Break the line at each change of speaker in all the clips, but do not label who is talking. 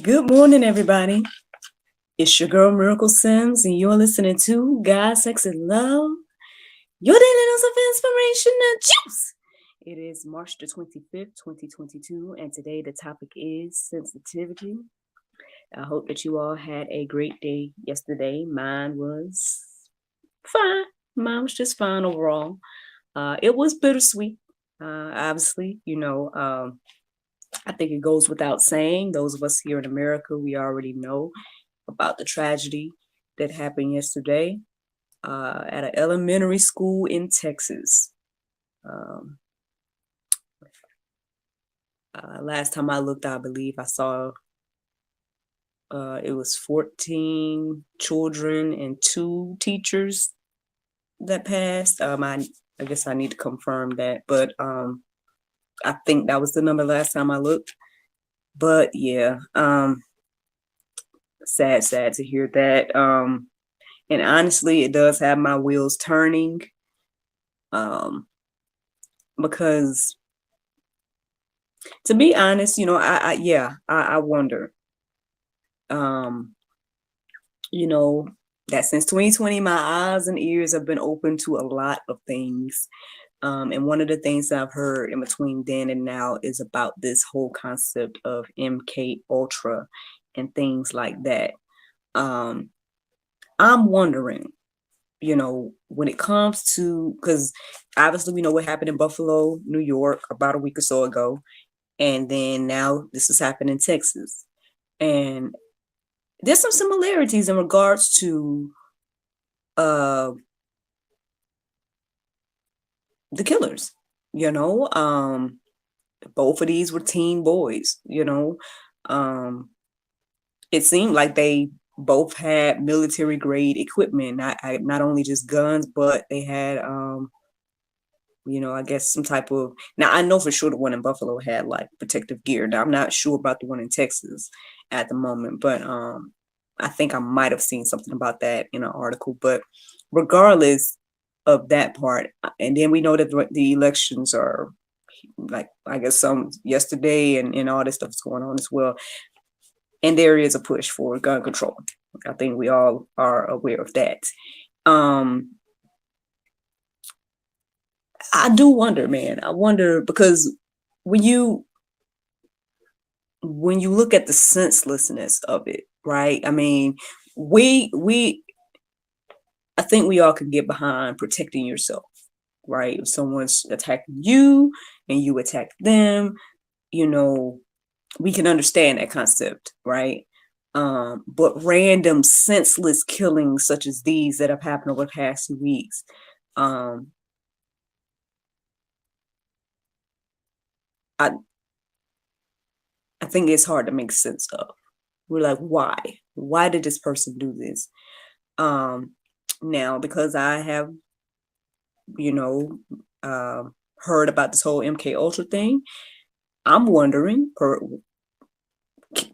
Good morning, everybody. It's your girl Miracle Sims, and you're listening to God, Sex, and Love, your daily dose of inspiration and juice. It is March the 25th, 2022, and today the topic is sensitivity. I hope that you all had a great day yesterday. Mine was fine. Mine was just fine overall. It was bittersweet. Obviously, I think it goes without saying. Those of us here in America, we already know about the tragedy that happened yesterday at an elementary school in Texas. Last time I looked, I believe I saw it was 14 children and 2 teachers that passed. I guess I need to confirm that, but I think that was the number last time I looked. But yeah, sad to hear that. And honestly, it does have my wheels turning. Because to be honest, I wonder, that since 2020, my eyes and ears have been open to a lot of things. And one of the things that I've heard in between then and now is about this whole concept of MK Ultra and things like that. I'm wondering, when it comes to, because obviously we know what happened in Buffalo, New York, about a week or so ago. And then now this is happening in Texas. And there's some similarities in regards to the killers, both of these were teen boys, it seemed like they both had military grade equipment, not only just guns, but they had I guess some type of, now I know for sure the one in Buffalo had like protective gear. Now I'm not sure about the one in Texas at the moment, but I think I might have seen something about that in an article. But regardless of that part, and then we know that the elections are like, I guess some yesterday, and all this stuff is going on as well. And there is a push for gun control. I think we all are aware of that. I do wonder, man. I wonder because when you look at the senselessness of it, right? I mean, I think we all can get behind protecting yourself, right? If someone's attacking you and you attack them, we can understand that concept, right? But random senseless killings such as these that have happened over the past 2 weeks, I think it's hard to make sense of. We're like, why? Why did this person do this? Now, because I have, heard about this whole MK Ultra thing, I'm wondering,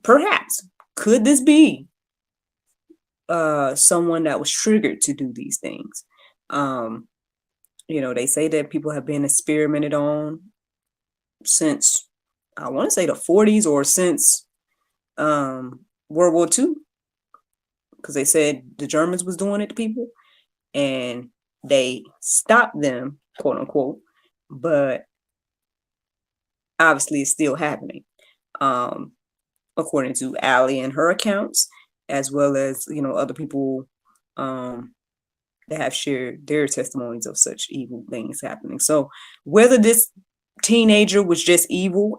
perhaps, could this be someone that was triggered to do these things? They say that people have been experimented on since, I want to say, the 40s, or since World War II, because they said the Germans was doing it to people and they stopped them, quote unquote, but obviously it's still happening, according to Allie and her accounts, as well as other people that have shared their testimonies of such evil things happening. So whether this teenager was just evil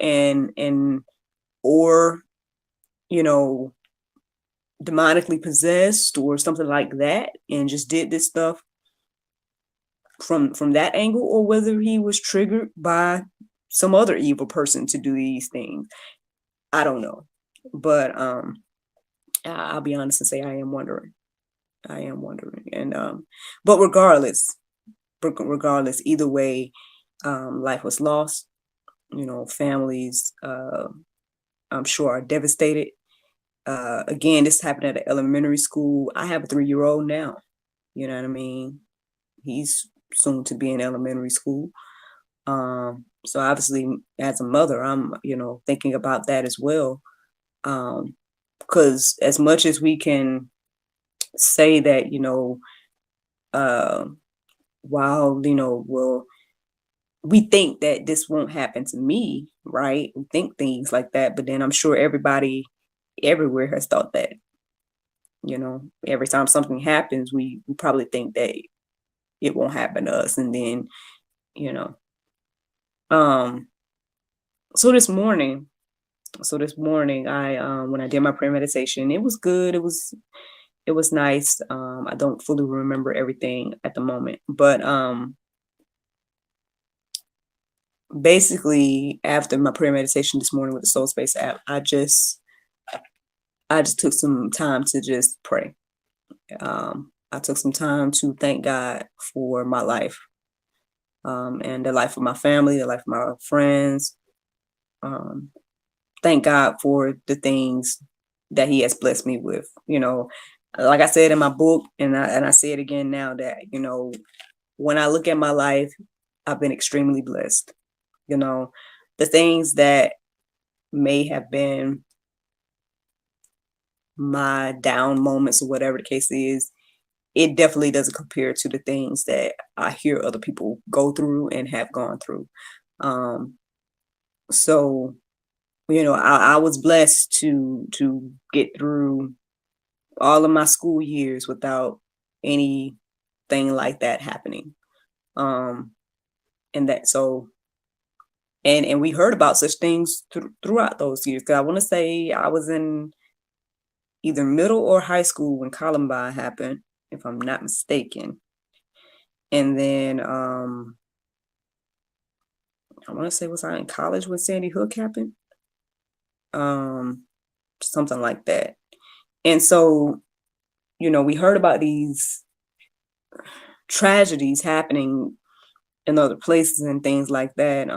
or demonically possessed or something like that, and just did this stuff from that angle, or whether he was triggered by some other evil person to do these things, I don't know. But I'll be honest and say I am wondering. And but regardless, either way, life was lost. Families, I'm sure, are devastated. Again, this happened at an elementary school. I have a 3-year-old now. You know what I mean? He's soon to be in elementary school. So obviously, as a mother, I'm thinking about that as well. because as much as we can say that, while, well, we think that this won't happen to me, right? We think things like that, but then I'm sure everybody everywhere has thought that, every time something happens, we probably think that it won't happen to us. And then, you know, um, so this morning, I, when I did my prayer meditation, it was good. It was nice. I don't fully remember everything at the moment, but, basically after my prayer meditation this morning with the Soul Space app, I just took some time to just pray. I took some time to thank God for my life, and the life of my family, the life of my friends. Thank God for the things that He has blessed me with. Like I said in my book, and I say it again now, that when I look at my life, I've been extremely blessed. The things that may have been my down moments or whatever the case is, it definitely doesn't compare to the things that I hear other people go through and have gone through. So, I was blessed to get through all of my school years without anything like that happening. And that so and we heard about such things throughout those years. 'Cause I want to say I was in either middle or high school when Columbine happened, if I'm not mistaken. And then I want to say, was I in college when Sandy Hook happened? Something like that. And so, we heard about these tragedies happening in other places and things like that.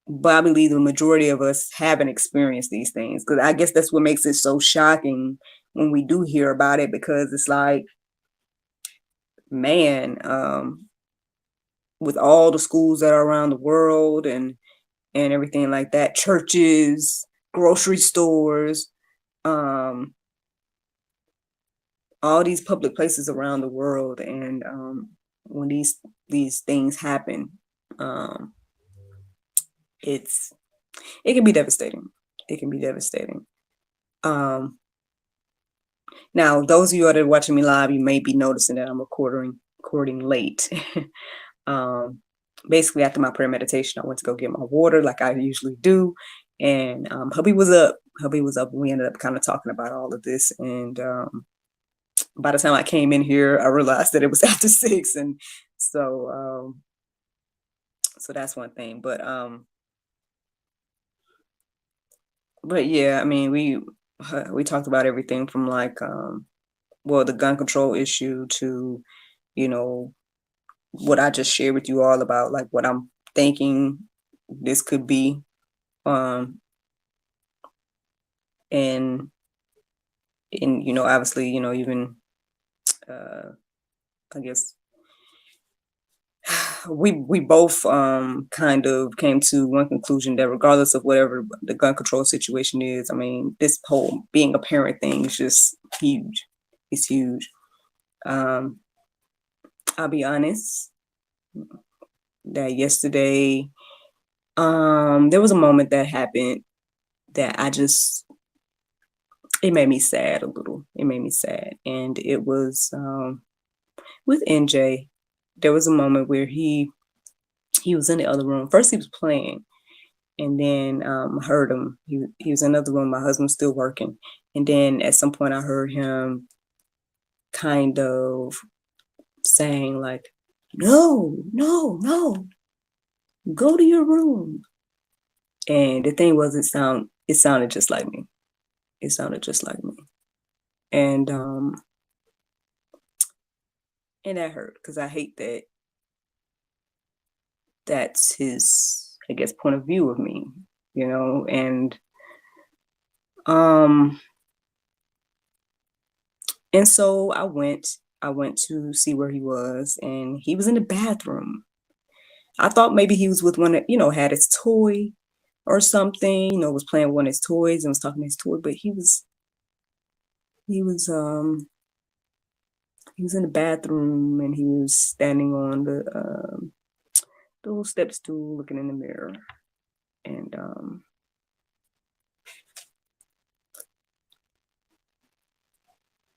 But I believe the majority of us haven't experienced these things, because I guess that's what makes it so shocking when we do hear about it, because it's like, man, with all the schools that are around the world and everything like that, churches, grocery stores, all these public places around the world, and when these things happen, it can be devastating. It can be devastating. Now, those of you that are watching me live, you may be noticing that I'm recording late. Basically, after my prayer meditation, I went to go get my water like I usually do, and hubby was up. We ended up kind of talking about all of this, and by the time I came in here, I realized that it was after 6, and so that's one thing. But yeah, I mean, we talked about everything from like the gun control issue to, what I just shared with you all about, like what I'm thinking this could be, and obviously, even I guess we both kind of came to one conclusion, that regardless of whatever the gun control situation is, I mean, this whole being a parent thing is just huge. It's huge. I'll be honest that yesterday, there was a moment that happened that it made me sad a little. It made me sad. And it was with NJ. There was a moment where he was in the other room. First he was playing, and then I heard him. He was in another room. My husband was still working. And then at some point I heard him kind of saying like, no, no, no, go to your room. And the thing was, it sounded just like me. It sounded just like me. And that hurt, because I hate that that's his, I guess, point of view of me, and so I went to see where he was, and he was in the bathroom. I thought maybe he was with one that, had his toy, or something, was playing with one of his toys and was talking to his toy, but he was in the bathroom and he was standing on the little step stool looking in the mirror.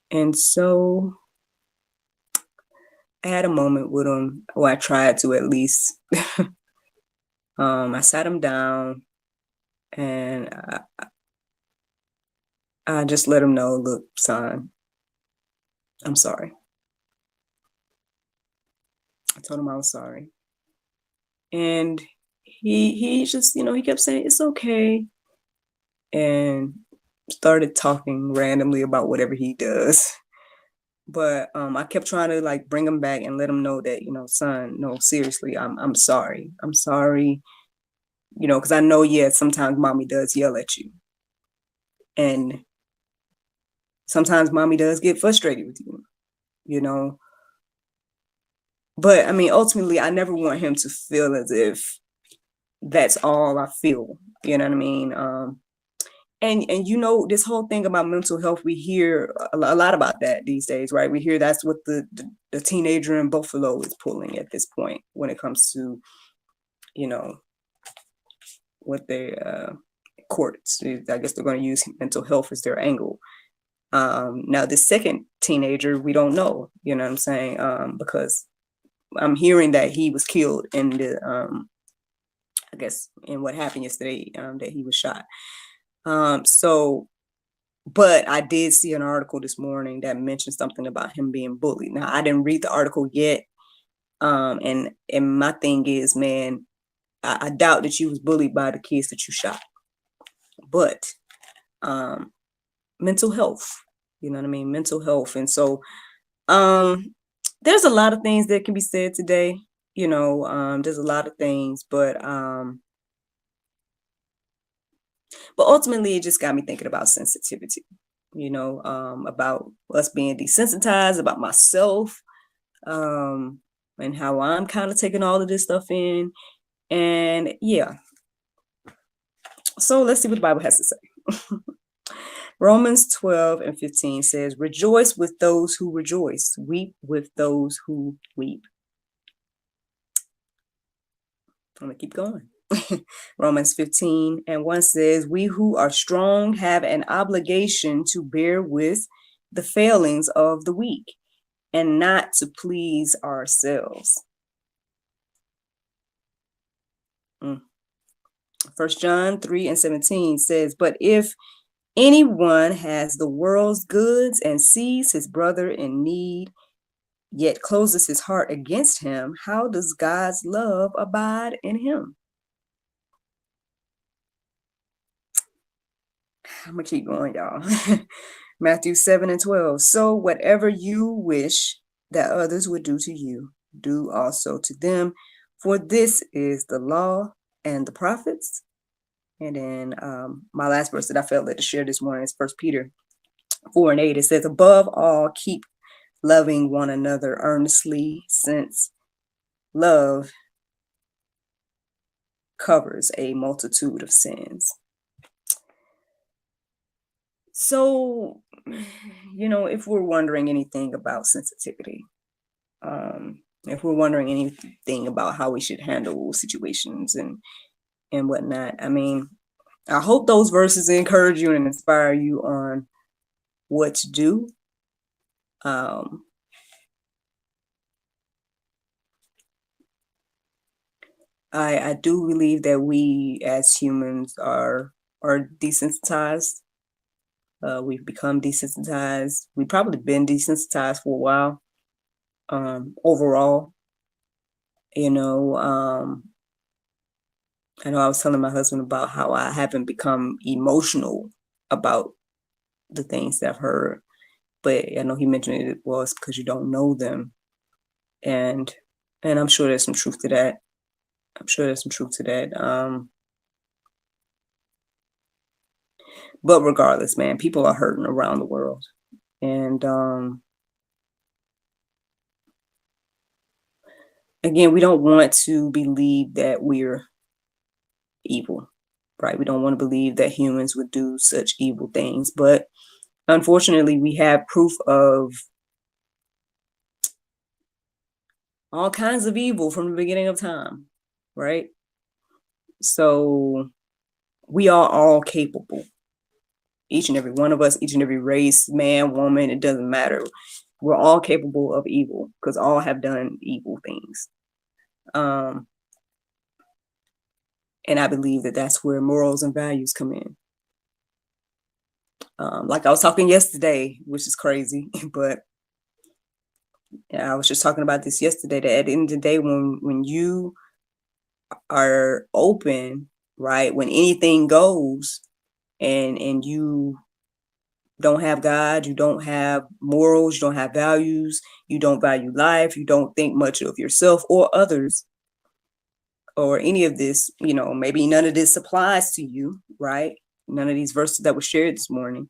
And so I had a moment with him, or I tried to at least. I sat him down and I just let him know, look, son, I'm sorry. I told him I was sorry. And he just, he kept saying, it's okay. And started talking randomly about whatever he does. But I kept trying to like bring him back and let him know that, son, no, seriously, I'm sorry. I'm sorry. Because I know, sometimes mommy does yell at you. And sometimes mommy does get frustrated with you, But I mean, ultimately, I never want him to feel as if that's all I feel. You know what I mean? And this whole thing about mental health, we hear a lot about that these days, right? We hear that's what the teenager in Buffalo is pulling at this point when it comes to, what they courts. I guess they're going to use mental health as their angle. Now, the second teenager, we don't know, you know what I'm saying? Because I'm hearing that he was killed in the, I guess, in what happened yesterday, that he was shot. But I did see an article this morning that mentioned something about him being bullied. Now, I didn't read the article yet. And my thing is, man, I doubt that you was bullied by the kids that you shot. But mental health, you know what I mean? Mental health. And so there's a lot of things that can be said today. There's a lot of things, but ultimately it just got me thinking about sensitivity, about us being desensitized, about myself, and how I'm kind of taking all of this stuff in. And yeah. So let's see what the Bible has to say. Romans 12:15 says, rejoice with those who rejoice, weep with those who weep. I'm going to keep going. Romans 15:1 says, we who are strong have an obligation to bear with the failings of the weak and not to please ourselves. 1 John 3:17 says, but if anyone has the world's goods and sees his brother in need, yet closes his heart against him, how does God's love abide in him? I'm going to keep going, y'all. Matthew 7:12. So whatever you wish that others would do to you, do also to them, for this is the law and the prophets. And then my last verse that I felt led to share this morning is 1 Peter 4:8. It says, above all, keep loving one another earnestly, since love covers a multitude of sins. So, if we're wondering anything about sensitivity, if we're wondering anything about how we should handle situations and whatnot, I mean, I hope those verses encourage you and inspire you on what to do. I do believe that we as humans are desensitized. We've become desensitized. We've probably been desensitized for a while. Overall, I know I was telling my husband about how I haven't become emotional about the things that I've heard, but I know he mentioned it was because you don't know them, and I'm sure there's some truth to that. But regardless, man, people are hurting around the world, and again, we don't want to believe that we're evil. right? We don't want to believe that humans would do such evil things, but unfortunately, we have proof of all kinds of evil from the beginning of time, right? So we are all capable. Each and every one of us, each and every race, man, woman, it doesn't matter. We're all capable of evil because all have done evil things. And I believe that that's where morals and values come in. Like I was talking yesterday, which is crazy, but I was just talking about this yesterday, that at the end of the day, when you are open, right, when anything goes, and you don't have God, you don't have morals, you don't have values, you don't value life, you don't think much of yourself or others, or any of this, maybe none of this applies to you, right? None of these verses that were shared this morning.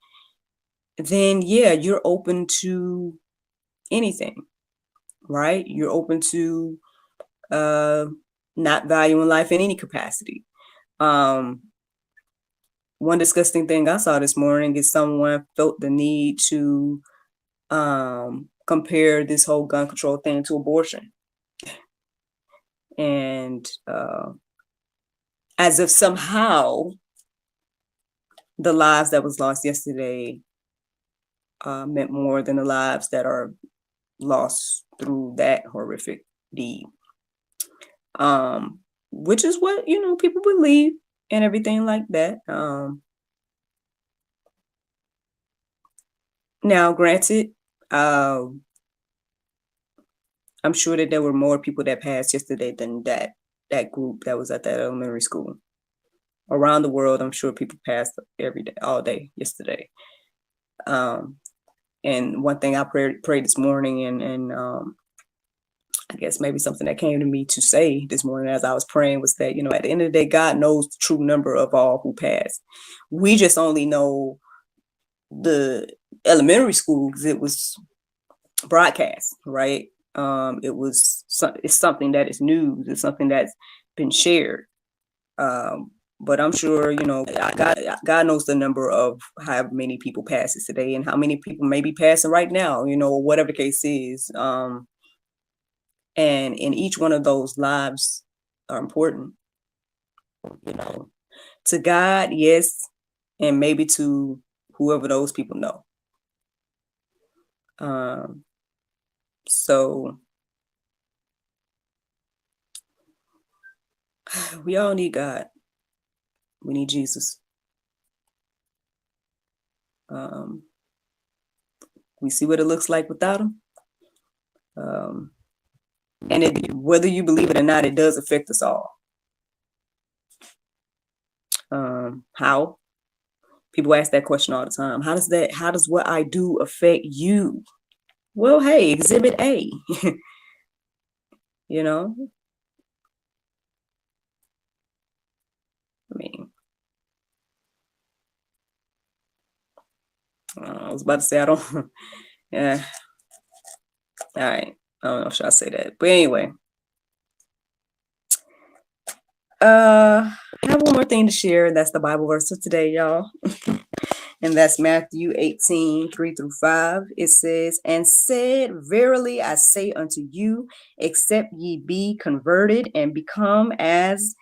Then yeah, you're open to anything, right? You're open to not valuing life in any capacity. One disgusting thing I saw this morning is someone felt the need to compare this whole gun control thing to abortion. And as if somehow the lives that was lost yesterday meant more than the lives that are lost through that horrific deed. Which is what, people believe and everything like that. Now, granted, I'm sure that there were more people that passed yesterday than that group that was at that elementary school. Around the world, I'm sure people passed every day, all day yesterday. And one thing I prayed this morning, and I guess maybe something that came to me to say this morning as I was praying was that, at the end of the day, God knows the true number of all who passed. We just only know the elementary school because it was broadcast, right? It's something that is news. It's something that's been shared. But I'm sure, God knows the number of how many people passes today and how many people may be passing right now, whatever the case is. And in each one of those lives are important, to God, yes, and maybe to whoever those people know. So we all need God. We need Jesus. We see what it looks like without him. And whether you believe it or not, it does affect us all. How? People ask that question all the time. How does what I do affect you? Well, hey, exhibit A. I was about to say I don't. Yeah. All right. I don't know if should I say that, but anyway. I have one more thing to share. That's the Bible verse of today, y'all. And that's Matthew 18, 3-5. It says, "And said, Verily I say unto you, except ye be converted and become as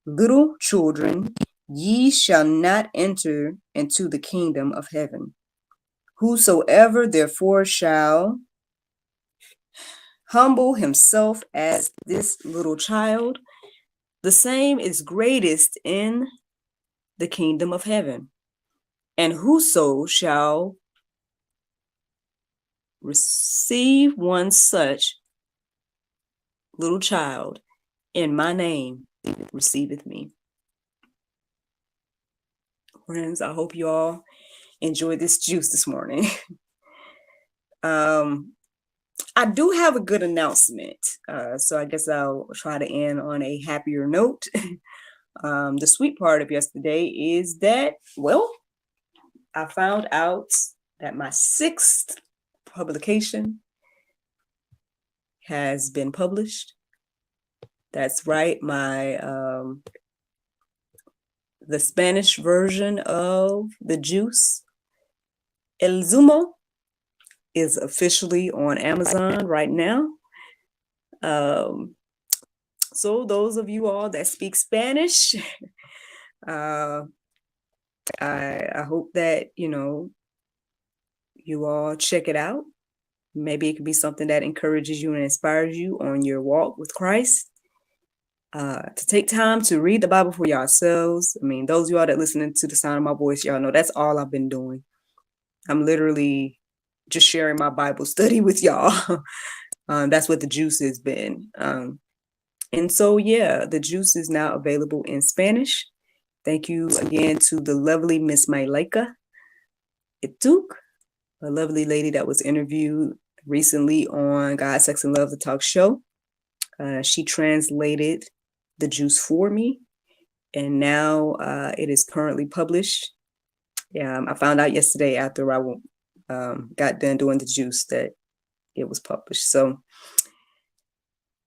little children, ye shall not enter into the kingdom of heaven. Whosoever therefore shall humble himself as this little child, the same is greatest in the kingdom of heaven. And whoso shall receive one such little child in my name receiveth me." Friends, I hope you all enjoyed this juice this morning. I do have a good announcement. So I guess I'll try to end on a happier note. The sweet part of yesterday is that, well, I found out that my 6th publication has been published. That's right. My The Spanish version of the juice, El Zumo, is officially on Amazon right now. So those of you all that speak Spanish, I hope that, you all check it out. Maybe it could be something that encourages you and inspires you on your walk with Christ. To take time to read the Bible for yourselves. I mean, those of y'all that listening to the sound of my voice, y'all know that's all I've been doing. I'm literally just sharing my Bible study with y'all. That's what the juice has been. And so, yeah, the juice is now available in Spanish. Thank you again to the lovely Miss Mayleka Ituk, a lovely lady that was interviewed recently on God, Sex, and Love, the talk show. She translated the juice for me, and now it is currently published. I found out yesterday after I got done doing the juice that it was published. So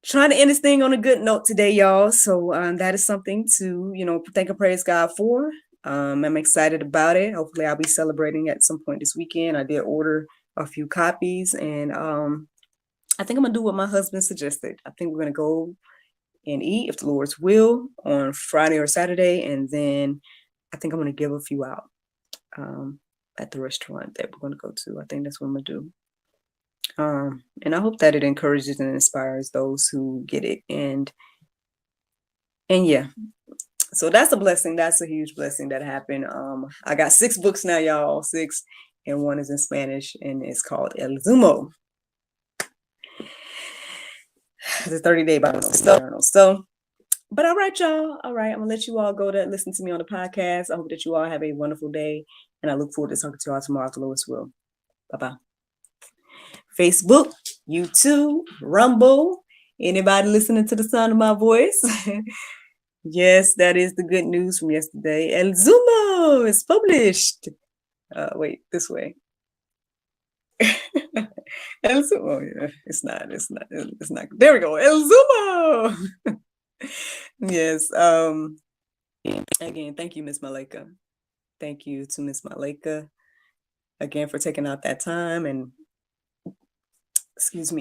trying to end this thing on a good note today, y'all. So that is something to, thank and praise God for. I'm excited about it. Hopefully I'll be celebrating at some point this weekend. I did order a few copies, and I think I'm gonna do what my husband suggested. I think we're gonna go and eat, if the Lord's will, on Friday or Saturday, and then I think I'm gonna give a few out at the restaurant that we're gonna go to. I think that's what I'm gonna do. And I hope that it encourages and inspires those who get it. And yeah, so that's a blessing. That's a huge blessing that happened. I got 6 books now, y'all, 6, and 1 is in Spanish, and it's called El Zumo. It's a 30-day Bible journal. So, but all right, y'all. All right, I'm gonna let you all go to listen to me on the podcast. I hope that you all have a wonderful day, and I look forward to talking to you all tomorrow, if the Lord's will. Bye-bye. Facebook, YouTube, Rumble. Anybody listening to the sound of my voice? Yes, that is the good news from yesterday. El Zumo is published. Wait, this way. El Zumo. Yeah, it's not. There we go. El Zumo. Yes. Again, thank you, Miss Mayleka. Thank you to Miss Mayleka again for taking out that time and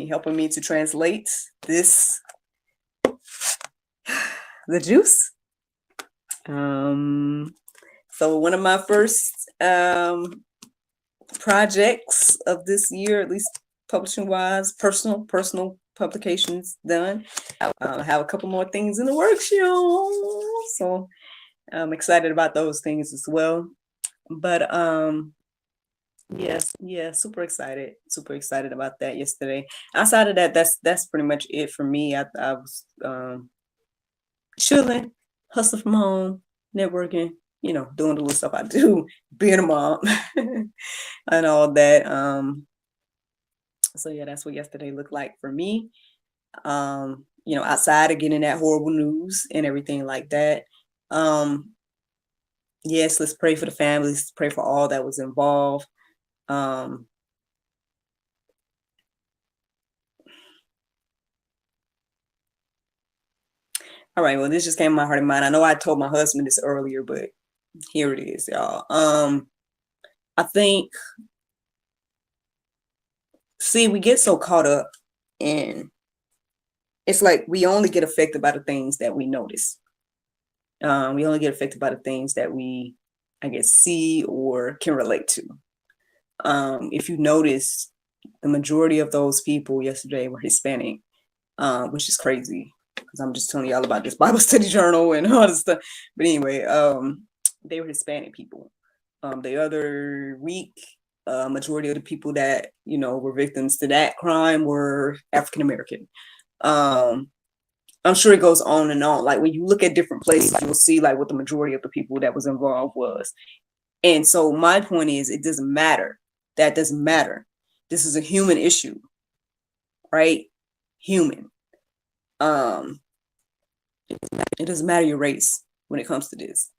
helping me to translate this, the juice. So one of my first projects of this year, at least publishing wise, personal publications done. I have a couple more things in the works, y'all. So I'm excited about those things as well. But yes, super excited about that yesterday. Outside of that, that's pretty much it for me. I was chilling, hustling from home, networking, doing the little stuff I do, being a mom and all that. So yeah, that's what yesterday looked like for me. Outside of getting that horrible news and everything like that. Yes, let's pray for the families, let's pray for all that was involved. All right, well, this just came to my heart and mind. I know I told my husband this earlier, but here it is, y'all. I think, we get so caught up in, it's like we only get affected by the things that we notice. We only get affected by the things that we, I guess, see or can relate to. If you notice, the majority of those people yesterday were Hispanic, which is crazy because I'm just telling y'all about this Bible study journal and all this stuff. But anyway, they were Hispanic people. The other week, majority of the people that, were victims to that crime were African American. I'm sure it goes on and on. Like when you look at different places, you'll see like what the majority of the people that was involved was. And so my point is, it doesn't matter. That doesn't matter. This is a human issue, right? Human. It doesn't matter your race when it comes to this.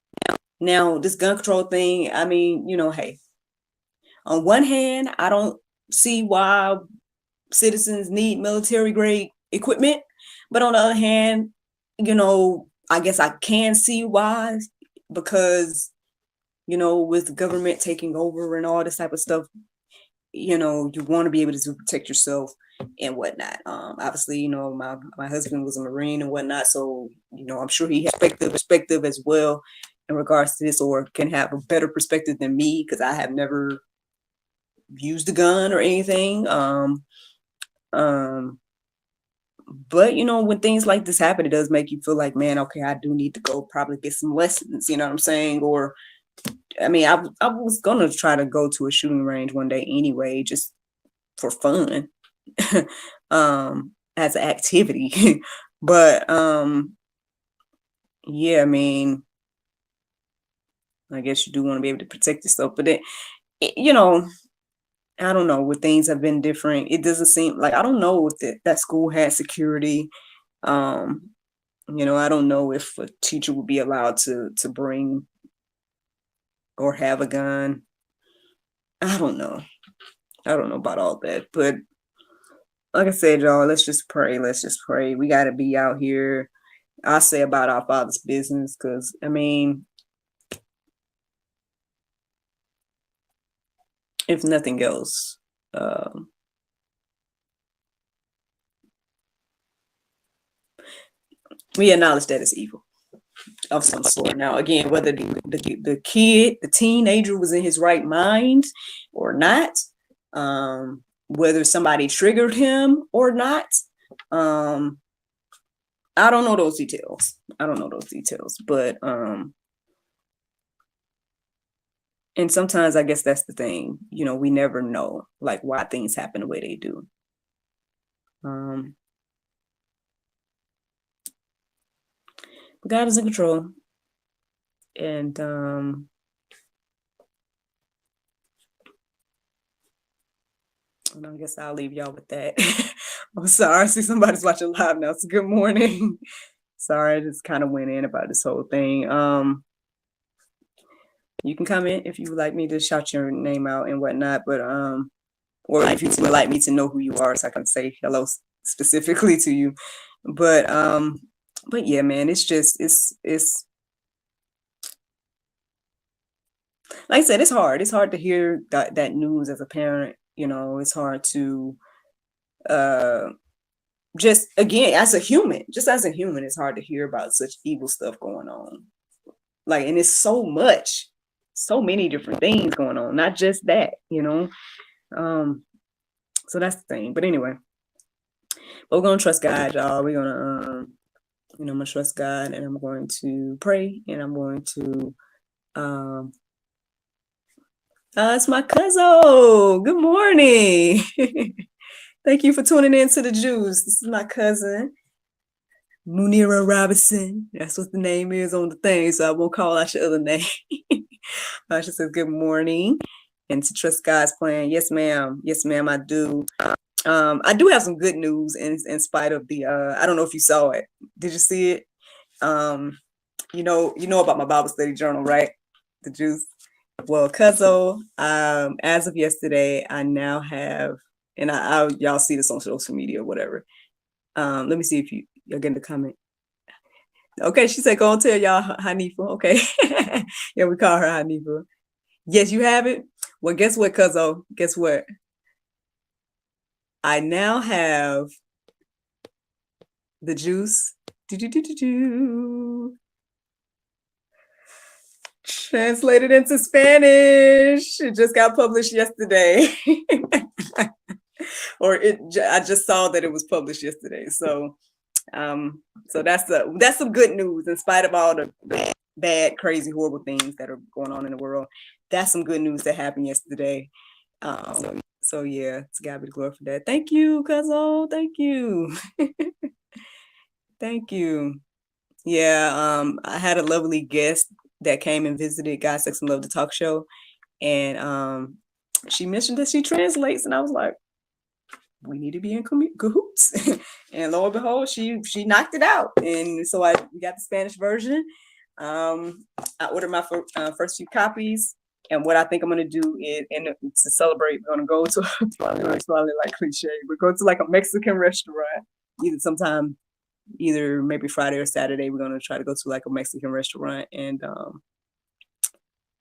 Now, this gun control thing, I mean, hey, on one hand, I don't see why citizens need military grade equipment. But on the other hand, I guess I can see why because, with government taking over and all this type of stuff, you want to be able to protect yourself and whatnot. Obviously, my husband was a Marine and whatnot, so I'm sure he has perspective as well in regards to this, or can have a better perspective than me, because I have never used a gun or anything. But when things like this happen, it does make you feel like, man, okay, I do need to go probably get some lessons. You know what I'm saying? Or I mean, I was gonna try to go to a shooting range one day anyway, just for fun, as an activity. But yeah, I mean, I guess you do want to be able to protect yourself, but I don't know, what things have been different. It doesn't seem like, I don't know if that school had security. I don't know if a teacher would be allowed to bring or have a gun. I don't know. I don't know about all that, but like I said, y'all, let's just pray. Let's just pray. We got to be out here, I say, about our Father's business, because, I mean, if nothing else, we acknowledge that it's evil of some sort. Now, again, whether the kid, the teenager, was in his right mind or not, whether somebody triggered him or not, I don't know those details. But and sometimes I guess that's the thing, we never know, like, why things happen the way they do. But God is in control, and I guess I'll leave y'all with that. I'm sorry. I see somebody's watching live now. So good morning. Sorry, I just kind of went in about this whole thing. You can comment if you would like me to shout your name out and whatnot, but or if you would like me to know who you are, so I can say hello specifically to you. But yeah, man, it's like I said, it's hard. It's hard to hear that news as a parent. It's hard to just, again, as a human, it's hard to hear about such evil stuff going on. Like, and it's so many different things going on, not just that, so that's the thing. But anyway, we're gonna trust God, y'all. We're gonna I'm gonna trust God, and I'm going to pray, and I'm going to it's my cousin. Good morning. Thank you for tuning in to the Juice. This is my cousin, Munira Robinson. That's what the name is on the thing, so I won't call out your other name. I just said good morning, and to trust God's plan. Yes, ma'am. Yes, ma'am, I do. I do have some good news in spite of the I don't know if you saw it. Did you see it? You know about my Bible study journal, right? The Juice. Well, Cuzzo, as of yesterday, I now have, and y'all see this on social media or whatever. Let me see if you're getting the comment. Okay, she said, go and tell y'all Hanifa. Okay. Yeah, we call her Hanifa. Yes, you have it? Well, guess what, Cuzzo? Guess what? I now have the Juice translated into Spanish. It just got published yesterday. I just saw that it was published yesterday. So that's some good news, in spite of all the bad, crazy, horrible things that are going on in the world. That's some good news that happened yesterday. So yeah, it's God be the glory for that. Thank you, Cuzzo. Thank you. Thank you. Yeah, I had a lovely guest that came and visited God, Sex, and Love, the talk show, and she mentioned that she translates, and I was like, we need to be in cahoots. And lo and behold, she knocked it out, and so we got the Spanish version. I ordered my first few copies, and what I think I'm gonna do is, and to celebrate, we're gonna go to probably like cliche, we're going to like a Mexican restaurant either maybe Friday or Saturday. We're gonna try to go to like a Mexican restaurant, and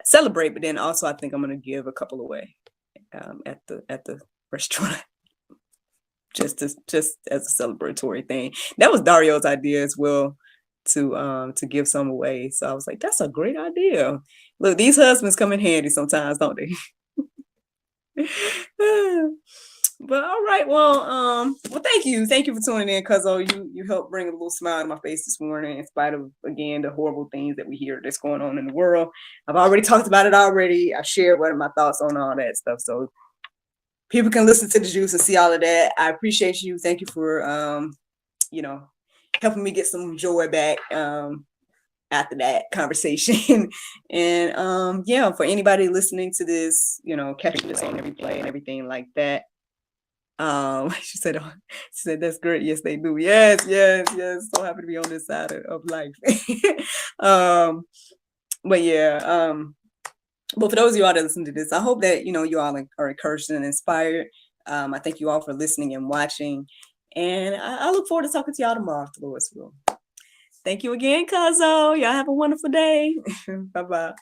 celebrate, but then also I think I'm going to give a couple away at the restaurant. just as a celebratory thing. That was Dario's idea as well, to give some away. So I was like, that's a great idea. Look, these husbands come in handy sometimes, don't they? But all right, well, thank you for tuning in, Cuzzo. You helped bring a little smile to my face this morning, in spite of, again, the horrible things that we hear that's going on in the world. I've already talked about it already. I shared what are my thoughts on all that stuff, so people can listen to the juice and see all of that. I appreciate you. Thank you for helping me get some joy back after that conversation. And for anybody listening to this, catching this on replay and everything like that. She said that's great. Yes, they do. Yes. So happy to be on this side of life. But for those of you all that listen to this, I hope that you all are encouraged and inspired. I thank you all for listening and watching, and I look forward to talking to y'all tomorrow, if the Lord's will. Thank you again, Cuzzo. Y'all have a wonderful day. Bye-bye.